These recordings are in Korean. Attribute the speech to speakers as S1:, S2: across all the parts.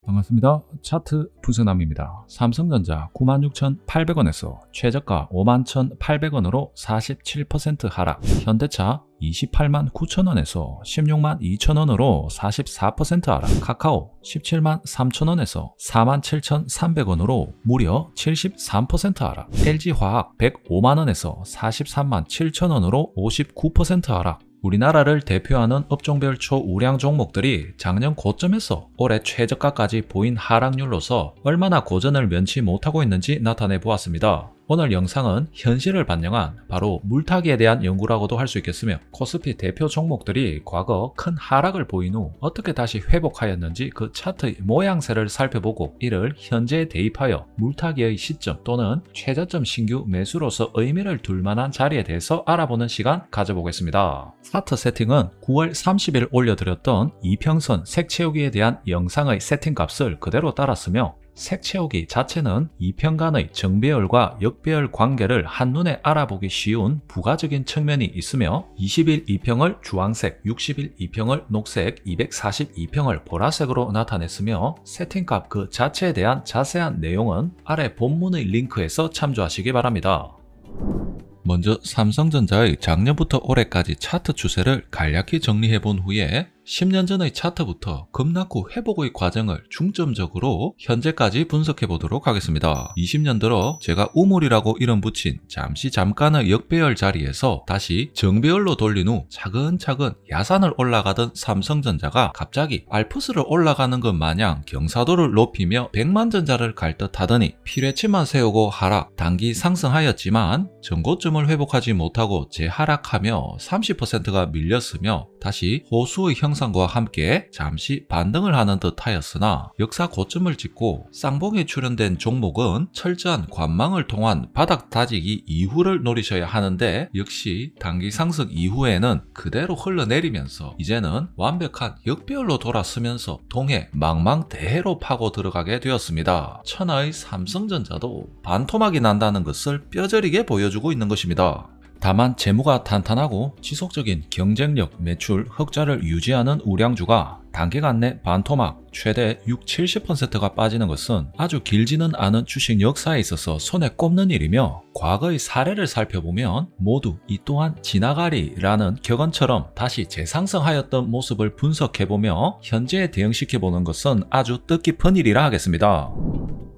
S1: 반갑습니다. 차트 분석남입니다. 삼성전자 96,800원에서 최저가 51,800원으로 47% 하락, 현대차 289,000원에서 162,000원으로 44% 하락, 카카오 173,000원에서 47,300원으로 무려 73% 하락, LG화학 105만원에서 437,000원으로 59% 하락. 우리나라를 대표하는 업종별 초우량 종목들이 작년 고점에서 올해 최저가까지 보인 하락률로서 얼마나 고전을 면치 못하고 있는지 나타내 보았습니다. 오늘 영상은 현실을 반영한 바로 물타기에 대한 연구라고도 할 수 있겠으며, 코스피 대표 종목들이 과거 큰 하락을 보인 후 어떻게 다시 회복하였는지 그 차트의 모양새를 살펴보고 이를 현재에 대입하여 물타기의 시점 또는 최저점 신규 매수로서 의미를 둘 만한 자리에 대해서 알아보는 시간 가져보겠습니다. 차트 세팅은 9월 30일 올려드렸던 이평선 색채우기에 대한 영상의 세팅값을 그대로 따랐으며, 색채우기 자체는 이평간의 정배열과 역배열 관계를 한눈에 알아보기 쉬운 부가적인 측면이 있으며, 20일 이평을 주황색, 60일 이평을 녹색, 242평을 보라색으로 나타냈으며, 세팅값 그 자체에 대한 자세한 내용은 아래 본문의 링크에서 참조하시기 바랍니다. 먼저 삼성전자의 작년부터 올해까지 차트 추세를 간략히 정리해 본 후에 10년 전의 차트부터 급락 후 회복의 과정을 중점적으로 현재까지 분석해 보도록 하겠습니다. 20년 들어 제가 우물이라고 이름 붙인 잠깐의 역배열 자리에서 다시 정배열로 돌린 후 차근차근 야산을 올라가던 삼성전자가 갑자기 알프스를 올라가는 것 마냥 경사도를 높이며 백만전자를 갈 듯 하더니 피뢰치만 세우고 하락, 단기 상승하였지만 전고점을 회복하지 못하고 재하락하며 30%가 밀렸으며, 다시 호수의 형상과 함께 잠시 반등을 하는 듯 하였으나 역사 고점을 찍고 쌍봉에 출현된 종목은 철저한 관망을 통한 바닥 다지기 이후를 노리셔야 하는데, 역시 단기 상승 이후에는 그대로 흘러내리면서 이제는 완벽한 역배열로 돌아서면서 동해 망망대해로 파고 들어가게 되었습니다. 천하의 삼성전자도 반토막이 난다는 것을 뼈저리게 보여주고 있는 것입니다. 다만 재무가 탄탄하고 지속적인 경쟁력, 매출, 흑자를 유지하는 우량주가 단기간 내 반토막 최대 60-70%가 빠지는 것은 아주 길지는 않은 주식 역사에 있어서 손에 꼽는 일이며, 과거의 사례를 살펴보면 모두 이 또한 지나가리라는 격언처럼 다시 재상승하였던 모습을 분석해보며 현재에 대응시켜보는 것은 아주 뜻깊은 일이라 하겠습니다.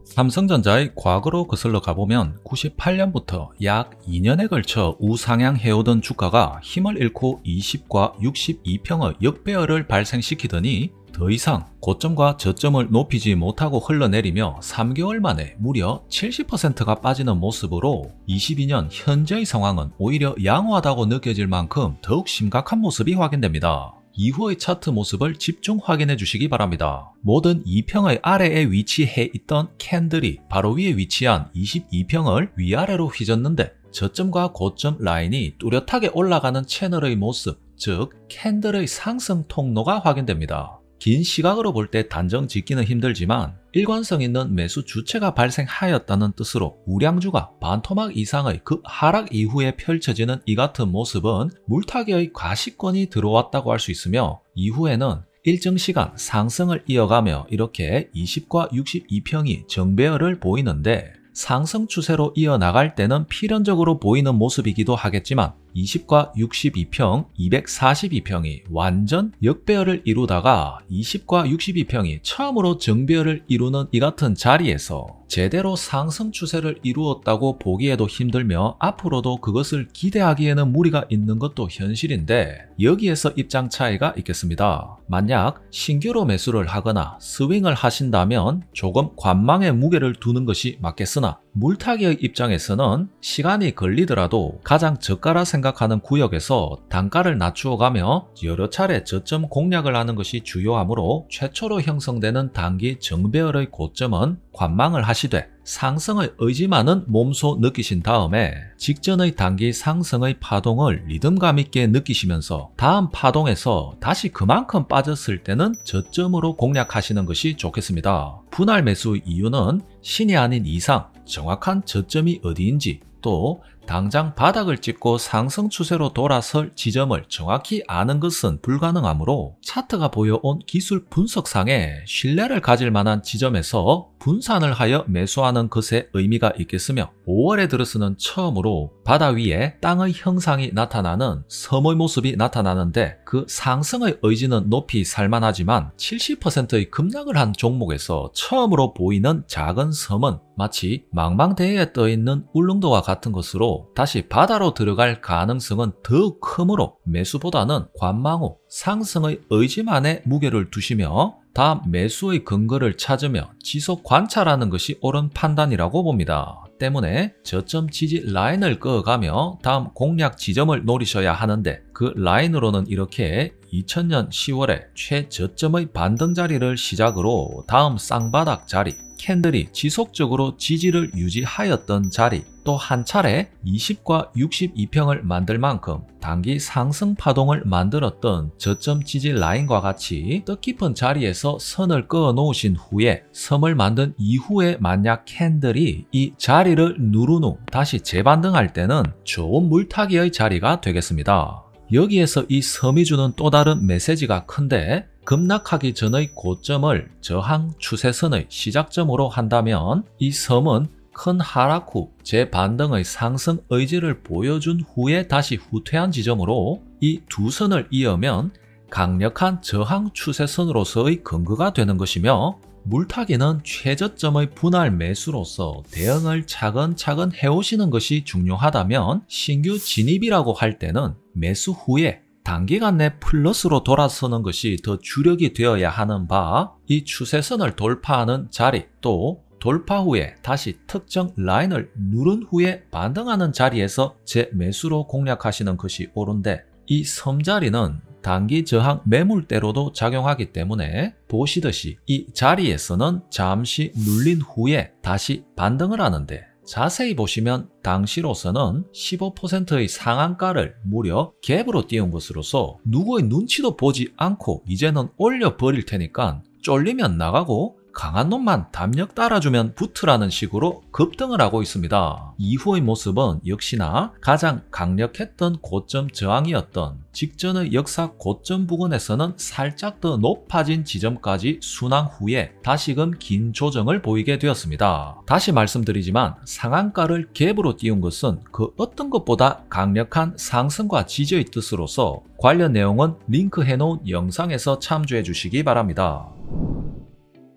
S1: 삼성전자의 과거로 거슬러 가보면 98년부터 약 2년에 걸쳐 우상향해오던 주가가 힘을 잃고 20과 62평의 역배열을 발생시키더니 더 이상 고점과 저점을 높이지 못하고 흘러내리며 3개월 만에 무려 70%가 빠지는 모습으로 22년 현재의 상황은 오히려 양호하다고 느껴질 만큼 더욱 심각한 모습이 확인됩니다. 이후의 차트 모습을 집중 확인해 주시기 바랍니다. 모든 2평의 아래에 위치해 있던 캔들이 바로 위에 위치한 22평을 위아래로 휘젓는데, 저점과 고점 라인이 뚜렷하게 올라가는 채널의 모습, 즉 캔들의 상승 통로가 확인됩니다. 긴 시각으로 볼 때 단정 짓기는 힘들지만 일관성 있는 매수 주체가 발생하였다는 뜻으로 우량주가 반토막 이상의 그 하락 이후에 펼쳐지는 이 같은 모습은 물타기의 과시권이 들어왔다고 할 수 있으며, 이후에는 일정 시간 상승을 이어가며 이렇게 20과 62평이 정배열을 보이는데, 상승 추세로 이어나갈 때는 필연적으로 보이는 모습이기도 하겠지만 20과 62평, 242평이 완전 역배열을 이루다가 20과 62평이 처음으로 정배열을 이루는 이 같은 자리에서 제대로 상승 추세를 이루었다고 보기에도 힘들며 앞으로도 그것을 기대하기에는 무리가 있는 것도 현실인데, 여기에서 입장 차이가 있겠습니다. 만약 신규로 매수를 하거나 스윙을 하신다면 조금 관망의 무게를 두는 것이 맞겠으나, 물타기의 입장에서는 시간이 걸리더라도 가장 저가라 생각하는 구역에서 단가를 낮추어 가며 여러 차례 저점 공략을 하는 것이 주요하므로, 최초로 형성되는 단기 정배열의 고점은 관망을 하시되 상승의 의지만은 몸소 느끼신 다음에 직전의 단기 상승의 파동을 리듬감 있게 느끼시면서 다음 파동에서 다시 그만큼 빠졌을 때는 저점으로 공략하시는 것이 좋겠습니다. 분할 매수 이유는 신이 아닌 이상 정확한 저점이 어디인지, 또 당장 바닥을 찍고 상승 추세로 돌아설 지점을 정확히 아는 것은 불가능하므로 차트가 보여온 기술 분석상에 신뢰를 가질 만한 지점에서 분산을 하여 매수하는 것에 의미가 있겠으며 5월에 들어서는 처음으로 바다 위에 땅의 형상이 나타나는 섬의 모습이 나타나는데 그 상승의 의지는 높이 살만하지만 70%의 급락을 한 종목에서 처음으로 보이는 작은 섬은 마치 망망대해에 떠있는 울릉도와 같은 것으로 다시 바다로 들어갈 가능성은 더욱 크므로 매수보다는 관망 후 상승의 의지만에 무게를 두시며 다음 매수의 근거를 찾으며 지속 관찰하는 것이 옳은 판단이라고 봅니다. 때문에 저점 지지 라인을 그어가며 다음 공략 지점을 노리셔야 하는데 그 라인으로는 이렇게 2000년 10월에 최저점의 반등 자리를 시작으로 다음 쌍바닥 자리, 캔들이 지속적으로 지지를 유지하였던 자리, 또 한 차례 20과 62평을 만들 만큼 단기 상승 파동을 만들었던 저점 지지 라인과 같이 뜻깊은 자리에서 선을 그어 놓으신 후에 섬을 만든 이후에 만약 캔들이 이 자리를 누른 후 다시 재반등할 때는 좋은 물타기의 자리가 되겠습니다. 여기에서 이 섬이 주는 또 다른 메시지가 큰데 급락하기 전의 고점을 저항 추세선의 시작점으로 한다면 이 섬은 큰 하락 후 재반등의 상승 의지를 보여준 후에 다시 후퇴한 지점으로 이 두 선을 이으면 강력한 저항 추세선으로서의 근거가 되는 것이며 물타기는 최저점의 분할 매수로서 대응을 차근차근 해오시는 것이 중요하다면 신규 진입이라고 할 때는 매수 후에 단기간 내 플러스로 돌아서는 것이 더 주력이 되어야 하는 바 이 추세선을 돌파하는 자리 또 돌파 후에 다시 특정 라인을 누른 후에 반등하는 자리에서 재매수로 공략하시는 것이 옳은데 이 섬자리는 단기 저항 매물대로도 작용하기 때문에 보시듯이 이 자리에서는 잠시 눌린 후에 다시 반등을 하는데 자세히 보시면 당시로서는 15%의 상한가를 무려 갭으로 띄운 것으로서 누구의 눈치도 보지 않고 이제는 올려버릴 테니까 쫄리면 나가고 강한 놈만 담력 따라주면 붙으라는 식으로 급등을 하고 있습니다. 이후의 모습은 역시나 가장 강력했던 고점 저항이었던 직전의 역사 고점 부근에서는 살짝 더 높아진 지점까지 순항 후에 다시금 긴 조정을 보이게 되었습니다. 다시 말씀드리지만 상한가를 갭으로 띄운 것은 그 어떤 것보다 강력한 상승과 지지의 뜻으로서 관련 내용은 링크해 놓은 영상에서 참조해 주시기 바랍니다.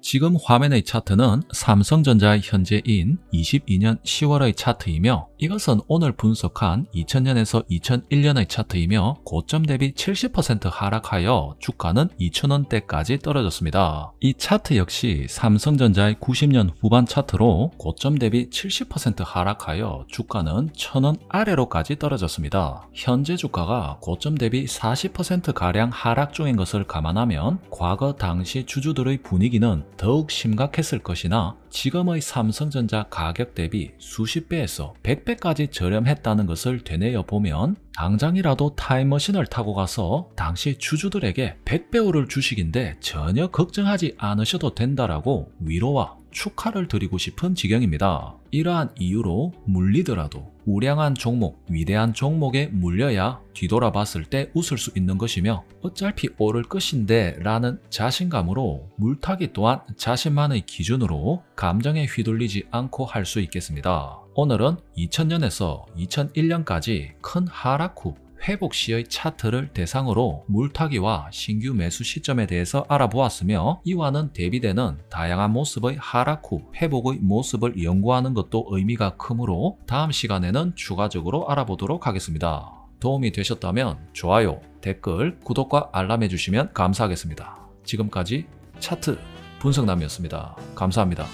S1: 지금 화면의 차트는 삼성전자의 현재인 22년 10월의 차트이며 이것은 오늘 분석한 2000년에서 2001년의 차트이며 고점 대비 70% 하락하여 주가는 2,000원대까지 떨어졌습니다. 이 차트 역시 삼성전자의 90년 후반 차트로 고점 대비 70% 하락하여 주가는 1,000원 아래로까지 떨어졌습니다. 현재 주가가 고점 대비 40%가량 하락 중인 것을 감안하면 과거 당시 주주들의 분위기는 더욱 심각했을 것이나 지금의 삼성전자 가격 대비 수십 배에서 100배까지 저렴했다는 것을 되뇌어 보면 당장이라도 타임머신을 타고 가서 당시 주주들에게 100배오를 주식인데 전혀 걱정하지 않으셔도 된다라고 위로와 축하를 드리고 싶은 지경입니다. 이러한 이유로 물리더라도 우량한 종목, 위대한 종목에 물려야 뒤돌아봤을 때 웃을 수 있는 것이며 어차피 오를 것인데 라는 자신감으로 물타기 또한 자신만의 기준으로 감정에 휘둘리지 않고 할 수 있겠습니다. 오늘은 2000년에서 2001년까지 큰 하락 후 회복 시의 차트를 대상으로 물타기와 신규 매수 시점에 대해서 알아보았으며 이와는 대비되는 다양한 모습의 하락 후 회복의 모습을 연구하는 것도 의미가 크므로 다음 시간에는 추가적으로 알아보도록 하겠습니다. 도움이 되셨다면 좋아요, 댓글, 구독과 알람 해주시면 감사하겠습니다. 지금까지 차트 분석남이었습니다. 감사합니다.